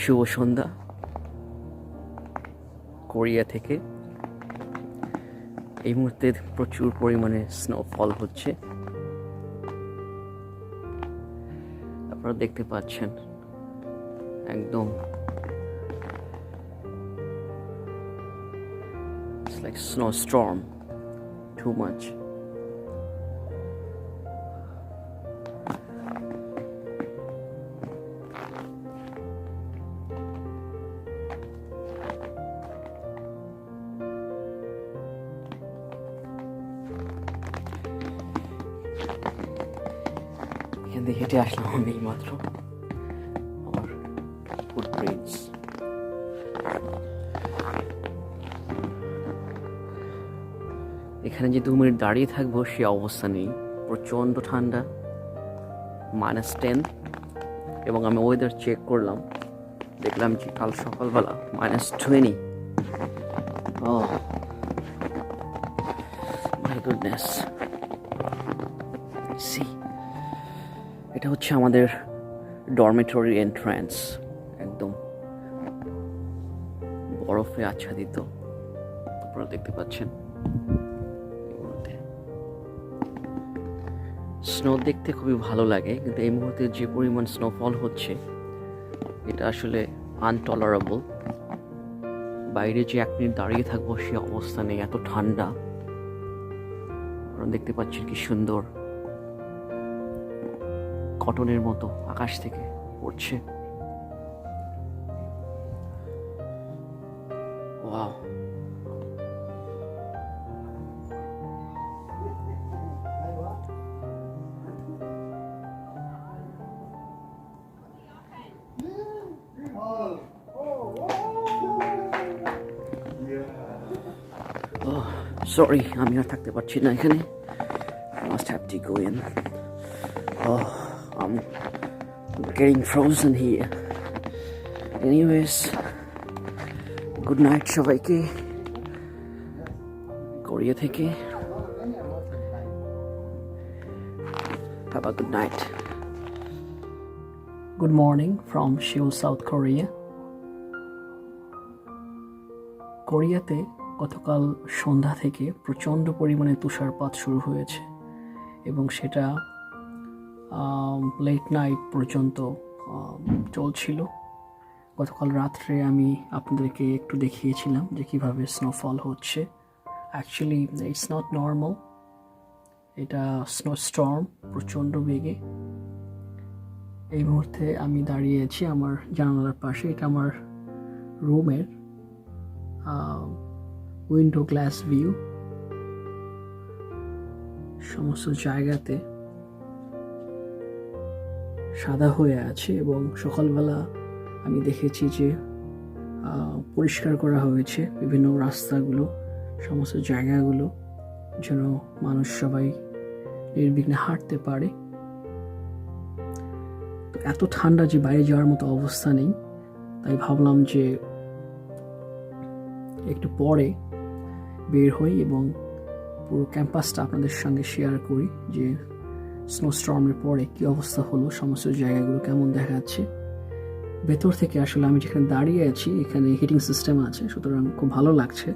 শুভ সন্ধ্যা Korea থেকে। এই মুহূর্তে প্রচুর পরিমাণে স্নোফল হচ্ছে, আপনারা দেখতে পাচ্ছেন। একদম it's like snowstorm, too much. এখান থেকে হেঁটে আসলাম আমি মাত্র, আমার ফুটপ্রিন্টস। এখানে যে 2 মিনিট দাঁড়িয়ে থাকবো সে অবস্থা নেই, প্রচণ্ড ঠান্ডা, -10। এবং আমি ওয়েদার চেক করলাম, দেখলাম যে কাল সকালবেলা -20। Oh my goodness, see, এটা হচ্ছে আমাদের ডরমেটরি এন্ট্রান্স, একদম বরফে আচ্ছাদিত, আপনারা দেখতে পাচ্ছেন। স্নো দেখতে খুবই ভালো লাগে, কিন্তু এই মুহূর্তে যে পরিমাণ স্নোফল হচ্ছে এটা আসলে আনটলারেবল। বাইরে যে 1 মিনিট দাঁড়িয়ে থাকবো সে অবস্থা নেই, এত ঠান্ডা। আপনারা দেখতে পাচ্ছেন কি সুন্দর কটনের মতো আকাশ থেকে পড়ছে। ওয়াও, সরি, আমি আর থাকতে পারছি না এখানে। I must have to go in. Oh, I'm getting frozen here. Anyways, good night সবাইকে কোরিয়া থেকে। Have a good night. Good morning from Seoul, South Korea. কোরিয়াতে গতকাল সন্ধ্যা থেকে প্রচণ্ড পরিমাণে তুষারপাত শুরু হয়েছে এবং সেটা লেট নাইট পর্যন্ত চলছিল। গতকাল রাত্রে আমি আপনাদেরকে একটু দেখিয়েছিলাম যে কীভাবে স্নোফল হচ্ছে। অ্যাকচুয়ালি ইটস নট নর্মাল, এটা স্নো স্টর্ম, প্রচণ্ড বেগে। এই মুহূর্তে আমি দাঁড়িয়ে আছি আমার জানালার পাশে, এটা আমার রুমের উইন্ডো গ্লাস ভিউ। সমস্ত জায়গাতে সাদা হয়ে আছে এবং সকালবেলা আমি দেখেছি যে পরিষ্কার করা হয়েছে বিভিন্ন রাস্তাগুলো, সমস্ত জায়গাগুলো, যেন মানুষ সবাই নির্বিঘ্নে হাঁটতে পারে। তো এত ঠান্ডা যে বাইরে যাওয়ার মতো অবস্থা নেই, তাই ভাবলাম যে একটু পরে বের হই এবং পুরো ক্যাম্পাসটা আপনাদের সঙ্গে শেয়ার করি যে স্নোস্টর্মের পরে কী অবস্থা হলো, সমস্ত জায়গাগুলো কেমন দেখাচ্ছে। ভেতর থেকে আসলে আমি যেখানে দাঁড়িয়ে আছি এখানে হিটিং সিস্টেম আছে, সুতরাং খুব ভালো লাগছে।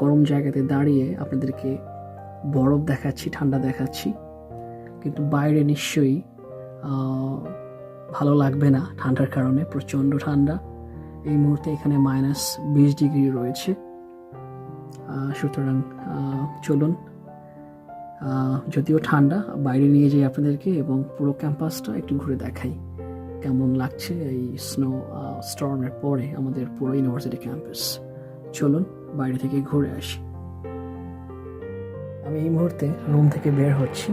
গরম জায়গাতে দাঁড়িয়ে আপনাদেরকে বরফ দেখাচ্ছি, ঠান্ডা দেখাচ্ছি, কিন্তু বাইরে নিশ্চয়ই ভালো লাগবে না ঠান্ডার কারণে, প্রচণ্ড ঠান্ডা। এই মুহূর্তে এখানে -20 ডিগ্রি রয়েছে। সুতরাং চলুন, যদিও ঠান্ডা, বাইরে নিয়ে যাই আপনাদেরকে এবং পুরো ক্যাম্পাসটা একটু ঘুরে দেখাই কেমন লাগছে এই স্নো স্টর্মের পরে আমাদের পুরো ইউনিভার্সিটি ক্যাম্পাস। চলুন বাইরে থেকে ঘুরে আসি। আমি এই মুহূর্তে রুম থেকে বের হচ্ছি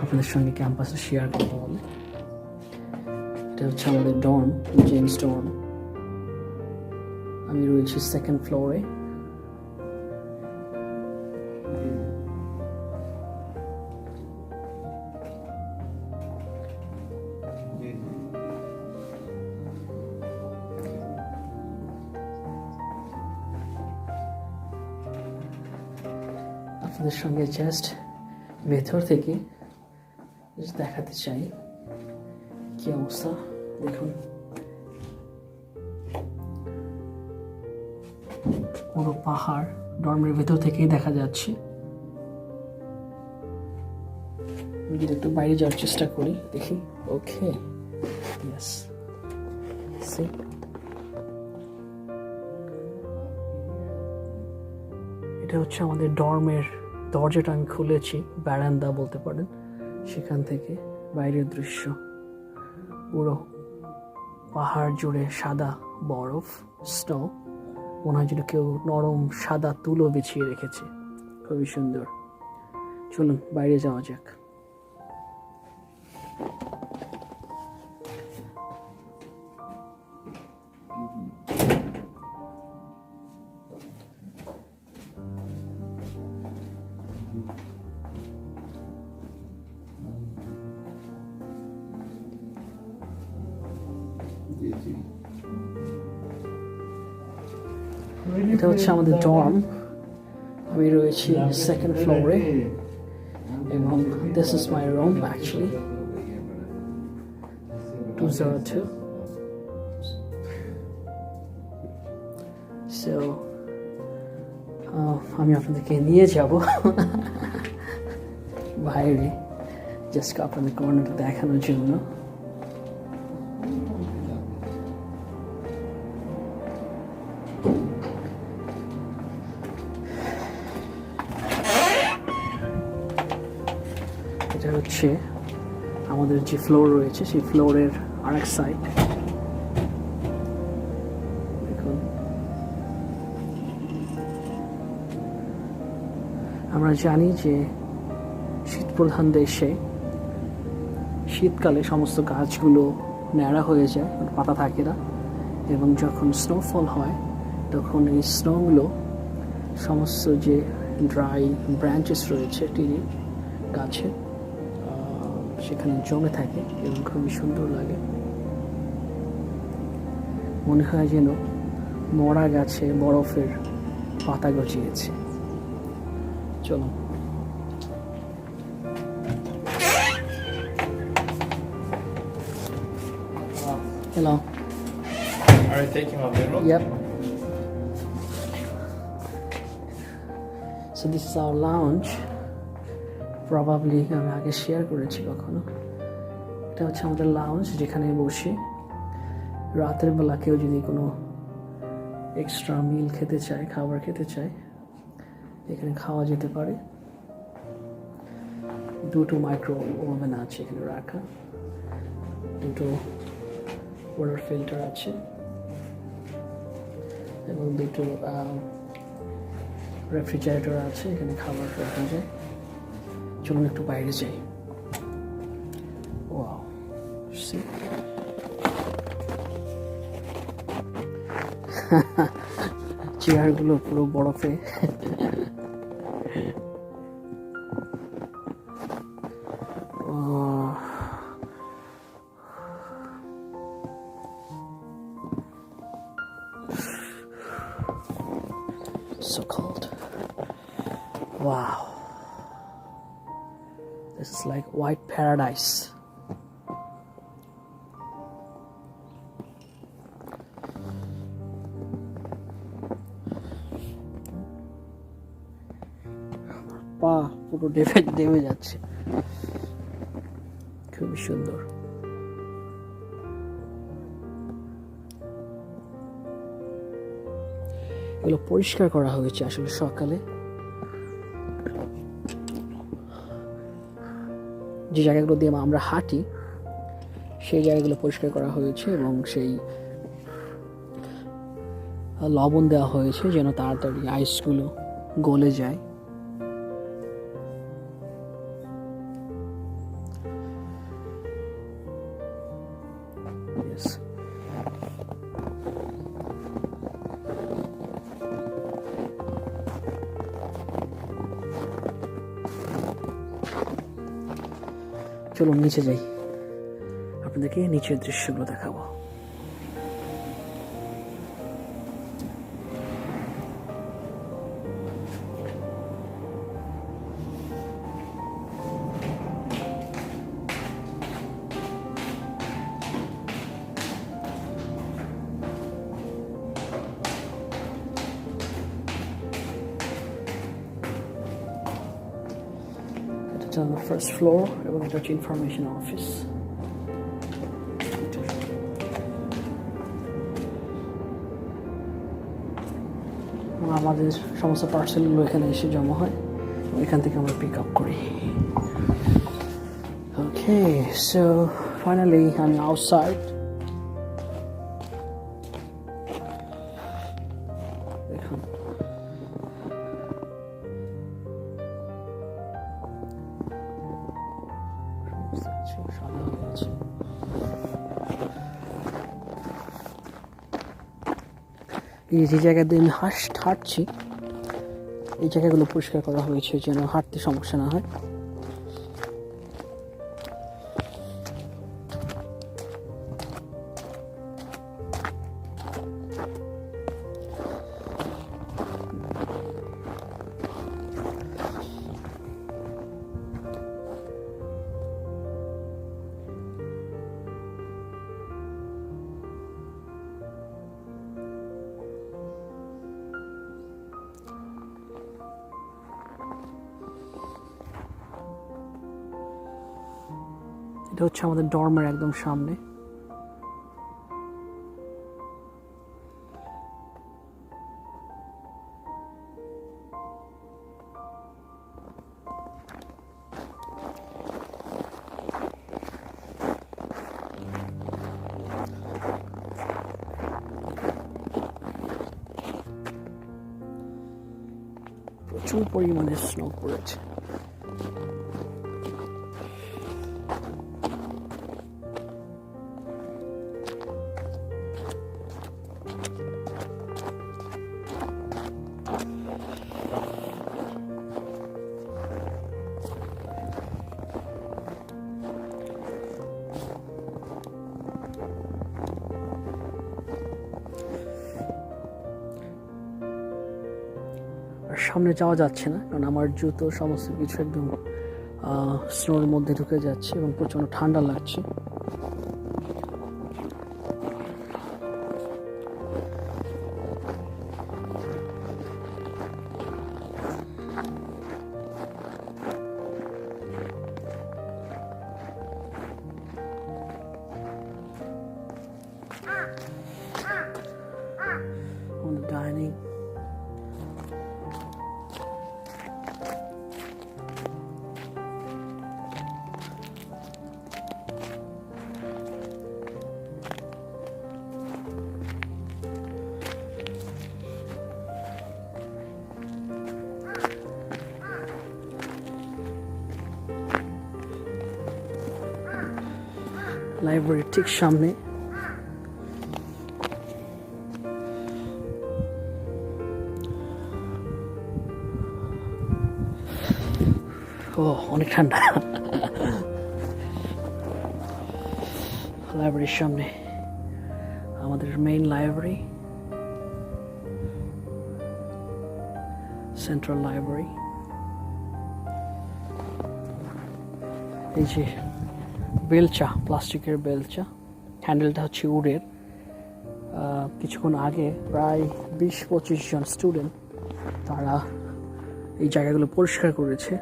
আপনাদের সঙ্গে ক্যাম্পাসে শেয়ার করতে বলে। এটা হচ্ছে আমাদের ডর্ম, জেমস ডর্ম। আমি রয়েছি 2nd ফ্লোরে। আপনাদের সঙ্গে জাস্ট ভেতর থেকে দেখাতে চাই কি অবস্থা। দেখুন পুরো পাহাড় ডর্মের ভেতর থেকেই দেখা যাচ্ছে। আমি যদি একটু বাইরে যাওয়ার চেষ্টা করি, দেখি। ওকে, ইয়েস, সি এটা হচ্ছে আমাদের ডর্মের দরজাটা আমি খুলেছি, বারান্দা বলতে পারেন। সেখান থেকে বাইরের দৃশ্য, পুরো পাহাড় জুড়ে সাদা বরফ, স্নো। মনে হয় যেন কেউ নরম সাদা তুলো বিছিয়ে রেখেছে, খুবই সুন্দর। চলুন বাইরে যাওয়া যাক। এটা হচ্ছে আমাদের ডর্ম। আমি রয়েছি সেকেন্ড ফ্লোরে এবং this is my room actually, 202। So আমি আপনাদেরকে নিয়ে যাব বাইরে, জাস্ট আপনাদের কর্নারটা দেখানোর জন্য। এটা হচ্ছে আমাদের যে ফ্লোর রয়েছে, সেই ফ্লোরের আরেক সাইড। দেখুন, আমরা জানি যে শীতপ্রধান দেশে শীতকালে সমস্ত গাছগুলো ন্যাড়া হয়ে যায়, পাতা থাকে না, এবং যখন স্নোফল হয় তখন এই স্নোগুলো সমস্ত যে ড্রাই ব্রাঞ্চেস রয়েছে টিনের গাছে সেখানে জমে থাকে এবং খুবই সুন্দর লাগে। মনে হয় যেন মরা গাছে বরফের পাতা গজিয়েছে। চলো, hello. Are you taking my bedroom? Yep. So this is our lounge. Probably আমি আগে শেয়ার করেছি কখনো। এটা হচ্ছে আমাদের লাউঞ্জ, যেখানে বসে রাতের বেলা কেউ যদি কোনো এক্সট্রা মিল খেতে চায়, খাবার খেতে চায়, এখানে খাওয়া যেতে পারে। দুটো মাইক্রো ওভেন আছে এখানে রাখা, দুটো ওয়াটার ফিল্টার আছে এবং দুটো রেফ্রিজারেটর আছে, এখানে খাবার রাখা যায়। চলুন একটু বাইরে যাই। ওয়াও, সি চেয়ারগুলো পুরো বরফে। So cold. Wow. This is like white paradise. পা পুরো ডেবে যাচ্ছে, খুবই সুন্দর। এগুলো পরিষ্কার করা হয়েছে আসলে সকালে। যে জায়গাগুলো দিয়ে আমরা হাঁটি সেই জায়গাগুলো পরিষ্কার করা হয়েছে এবং সেই লবণ দেওয়া হয়েছে যেন তাড়াতাড়ি আইসগুলো গলে যায়। চলুন নিচে যাই, আপনাদেরকে নিচের দৃশ্যগুলো দেখাবো। ফার্স্ট ফ্লোর এবং এটা হচ্ছে ইনফরমেশন অফিস। আমাদের সমস্ত পার্সেলগুলো এখানে এসে জমা হয়, এখান থেকে আমরা পিক আপ করি। ওকে, সো ফাইনালি আমি আউটসাইড। দেখুন সাদা হয়ে আছে। এই যে জায়গা দিয়ে আমি হাঁটছি, এই জায়গাগুলো পরিষ্কার করা হয়েছে যেন হাঁটতে সমস্যা না হয়। এটা হচ্ছে আমাদের ডর্মের একদম সামনে। প্রচুর পরিমাণে স্নো পড়েছে। সামনে যাওয়া যাচ্ছে না কারণ আমার জুতো সমস্ত কিছু একদম স্নোর মধ্যে ঢুকে যাচ্ছে এবং প্রচন্ড ঠান্ডা লাগছে। On the dining. লাইব্রেরির ঠিক সামনে অনেক ঠান্ডা। লাইব্রেরির সামনে আমাদের মেইন লাইব্রেরি, সেন্ট্রাল লাইব্রেরি। এই যে বেলচা, প্লাস্টিকের বেলচা, হ্যান্ডেলটা হচ্ছে উডের। কিছুক্ষণ আগে প্রায় 20-25 জন স্টুডেন্ট তারা এই জায়গাগুলো পরিষ্কার করেছে।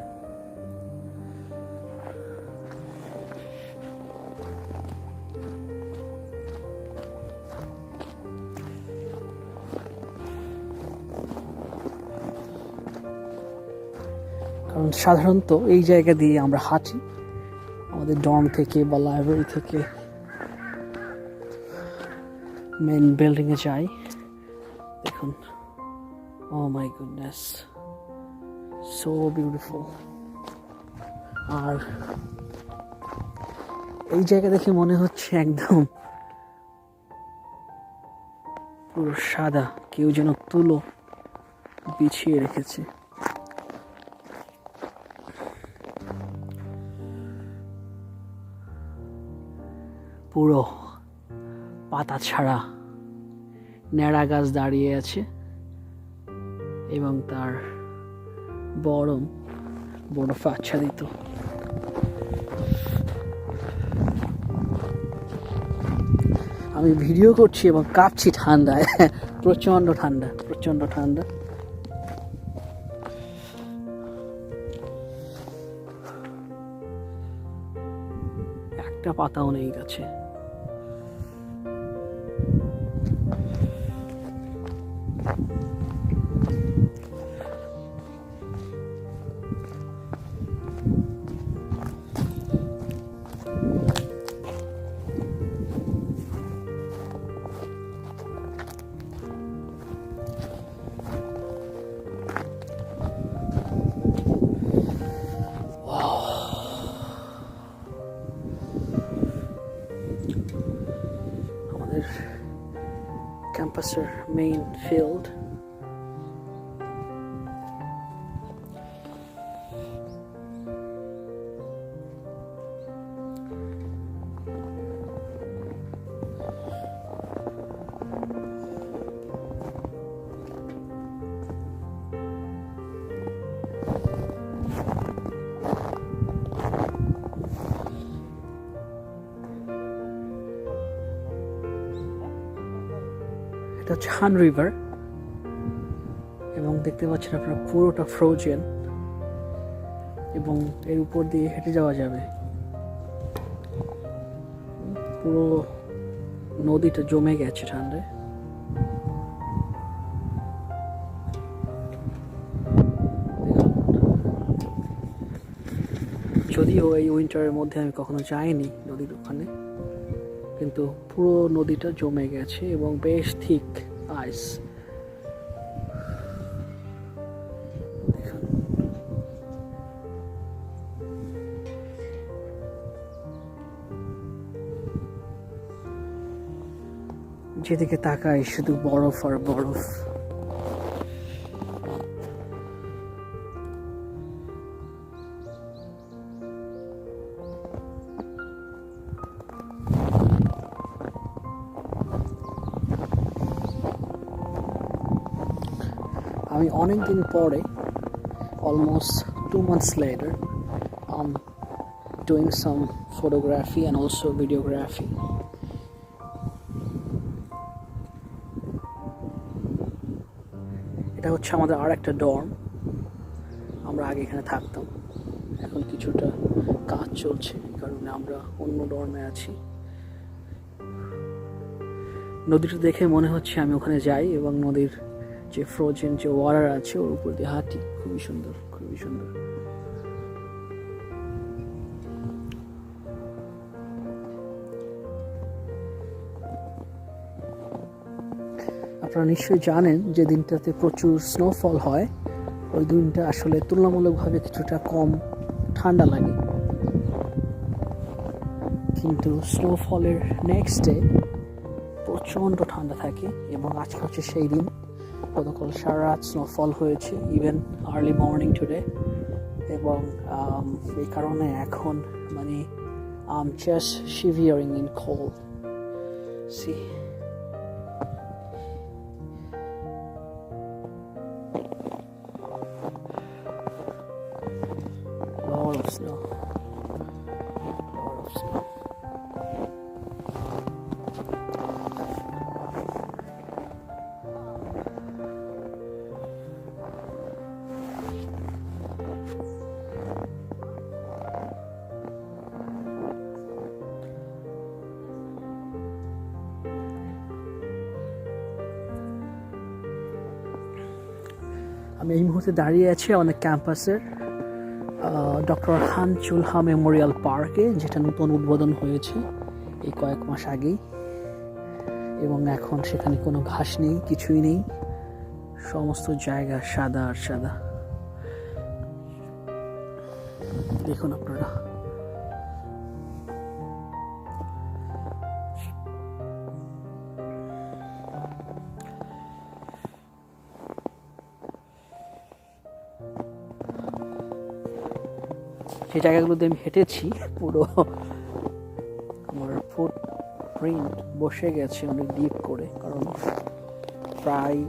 কারণ সাধারণত এই জায়গা দিয়ে আমরা হাঁটি আমাদের ডর্ম থেকে বা লাইব্রেরি থেকে মেন বিল্ডিং এ যাই। দেখুন, ও মাই গুডনেস, সো বিউটিফুল। আর এই জায়গা দেখে মনে হচ্ছে একদম পুরো সাদা, কেউ যেন তুলো বিছিয়ে রেখেছে। পুরো পাতা ছাড়া ন্যাড়া গাছ দাঁড়িয়ে আছে এবং তার বরফ আচ্ছাদিত। আমি ভিডিও করছি এবং কাঁপছি ঠান্ডায়, প্রচন্ড ঠান্ডা, প্রচন্ড ঠান্ডা। একটা পাতাও নেই গাছে। আমাদের ক্যাম্পাসের মেইন ফিল্ড। এটা হচ্ছে হান রিভার এবং দেখতে পাচ্ছেন আপনারা পুরোটা ফ্রোজেন এবং এর উপর দিয়ে হেঁটে যাওয়া যাবে। পুরো নদীটা জমে গেছে ঠান্ডায়। যদিও এই উইন্টারের মধ্যে আমি কখনো যাইনি নদীর ওখানে, কিন্তু পুরো নদীটা জমে গেছে এবং বেশ থিক আইস। যেদিকে তাকাই শুধু বরফ আর বরফ। আমি অনেক দিন পরে, almost 2 months later, I'm doing some photography and also videography. এটা হচ্ছে আমাদের আর একটা ডর্ম। আমরা আগে এখানে থাকতাম, এখন কিছুটা কাজ চলছে, এই কারণে আমরা অন্য ডর্মে আছি। নদীটা দেখে মনে হচ্ছে আমি ওখানে যাই এবং নদীর যে ফ্রোজেন যে ওয়াটার আছে ওর উপর দিয়ে হাঁটি। খুবই সুন্দর, খুবই সুন্দর। আপনারা নিশ্চয়ই জানেন যে দিনটাতে প্রচুর স্নোফল হয়, ওই দিনটা আসলে তুলনামূলকভাবে কিছুটা কম ঠান্ডা লাগে, কিন্তু স্নোফলের নেক্সট ডে প্রচণ্ড ঠান্ডা থাকে এবং আজকে হচ্ছে সেই দিন। গতকাল সারা রাত স্নোফল হয়েছে, ইভেন আর্লি মর্নিং টুডে, এবং এই কারণে এখন মানে I'm just shivering in cold. See, lot of snow, lot of snow. আমি এই মুহূর্তে দাঁড়িয়ে আছি আমাদের ক্যাম্পাসের ডক্টর হান চুলহা মেমোরিয়াল পার্কে, যেটা নতুন উদ্বোধন হয়েছে এই কয়েক মাস আগেই, এবং এখন সেখানে কোনো ঘাস নেই, কিছুই নেই, সমস্ত জায়গা সাদা আর সাদা। দেখুন আপনারা, যে জায়গাগুলোতে আমি হেঁটেছি পুরো আমার ফুট প্রিন্ট বসে গেছে অনেক ডিপ করে, কারণ প্রায়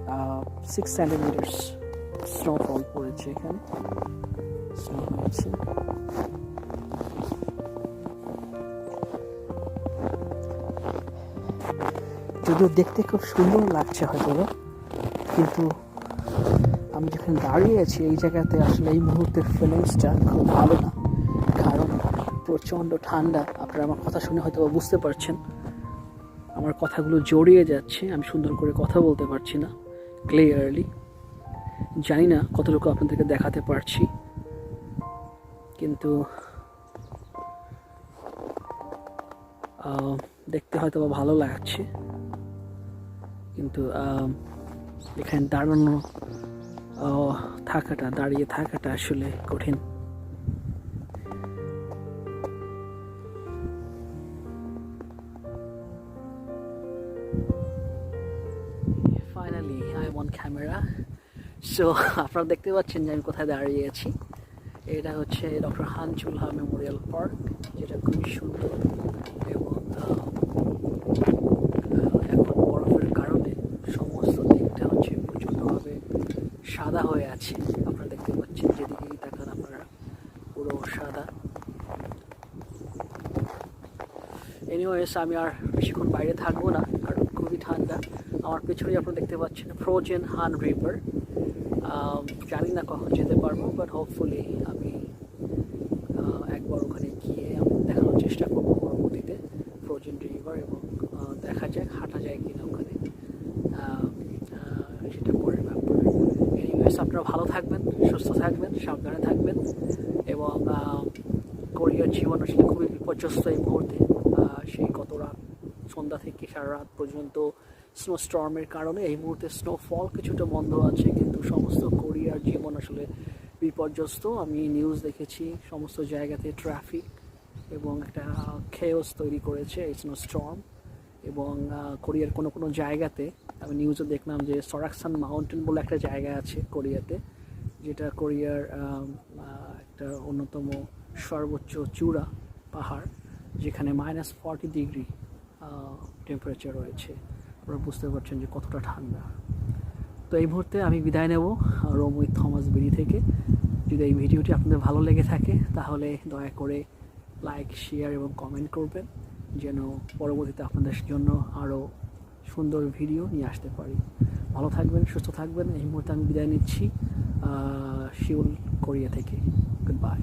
6 সেন্টিমিটার স্নোফল পড়েছে এখানে। স্নো হয়েছে। যদিও দেখতে খুব সুন্দর লাগছে হয়তো, কিন্তু আমি যেখানে দাঁড়িয়ে আছি এই জায়গাতে আসলে এই মুহূর্তের ফিলিংসটা খুব ভালো না, কারণ প্রচণ্ড ঠান্ডা। আপনারা আমার কথা শুনে হয়তো বা বুঝতে পারছেন, আমার কথাগুলো জড়িয়ে যাচ্ছে, আমি সুন্দর করে কথা বলতে পারছি না ক্লিয়ারলি। জানি না কতটুকু আপনাদেরকে দেখাতে পারছি, কিন্তু দেখতে হয়তো বা ভালো লাগছে, কিন্তু এখানে দাঁড়িয়ে থাকাটা আসলে কঠিন। Finally I am on camera. So আপনারা দেখতে পাচ্ছেন যে আমি কোথায় দাঁড়িয়ে আছি। এটা হচ্ছে ডক্টর হান চুলহা মেমোরিয়াল পার্ক, যেটা খুবই সুন্দর এবং এখন বরফের কারণে সমস্ত দিকটা হচ্ছে প্রচণ্ডভাবে সাদা হয়ে আছে। আপনারা দেখতে পাচ্ছেন, যেদিকেই তাকান আপনারা পুরো সাদা। এনিওয়েজ, আমি আর বেশিক্ষণ বাইরে থাকবো না, কারণ খুবই ঠান্ডা। আমার পেছনেই আপনারা দেখতে পাচ্ছেন ফ্রোজেন হান রিভার। জানি না কখন যেতে পারবো, বাট হোপফুলি আমি একবার ওখানে গিয়ে আমি দেখানোর চেষ্টা করবো পরবর্তীতে ফ্রোজেন রিভার, এবং দেখা যাক হাঁটা যায় কিনা ওখানে, সেটা পরের ব্যাপার। এনিওয়েজ, আপনারা ভালো থাকবেন, সুস্থ থাকবেন, সাবধানে থাকবেন, এবং কোরিয়ার জীবন আসলে খুবই বিপর্যস্ত এই মুহূর্তে। সেই গত রাত সন্ধ্যা থেকে সারা রাত পর্যন্ত স্নো স্টর্মের কারণে এই মুহূর্তে স্নোফল কিছুটা বন্ধ আছে, কিন্তু সমস্ত কোরিয়ার জীবন আসলে বিপর্যস্ত। আমি নিউজ দেখেছি, সমস্ত জায়গাতে ট্রাফিক এবং একটা খেওস তৈরি করেছে এই স্নো স্টর্ম। এবং কোরিয়ার কোনো কোনো জায়গাতে আমি নিউজে দেখলাম যে সরাকসান মাউন্টেন বলে একটা জায়গা আছে কোরিয়াতে, যেটা কোরিয়ার একটা অন্যতম সর্বোচ্চ চূড়া পাহাড়, যেখানে -40 ডিগ্রি টেম্পারেচার রয়েছে। আপনারা বুঝতে পারছেন যে কতটা ঠান্ডা। তো এই মুহূর্তে আমি বিদায় নেব রোম উইথ থমাস বিডি থেকে। যদি এই ভিডিওটি আপনাদের ভালো লেগে থাকে তাহলে দয়া করে লাইক, শেয়ার এবং কমেন্ট করবেন, যেন পরবর্তীতে আপনাদের জন্য আরও সুন্দর ভিডিও নিয়ে আসতে পারি। ভালো থাকবেন, সুস্থ থাকবেন। এই মুহূর্তে আমি বিদায় নিচ্ছি সিউল, কোরিয়া থেকে। Good bye.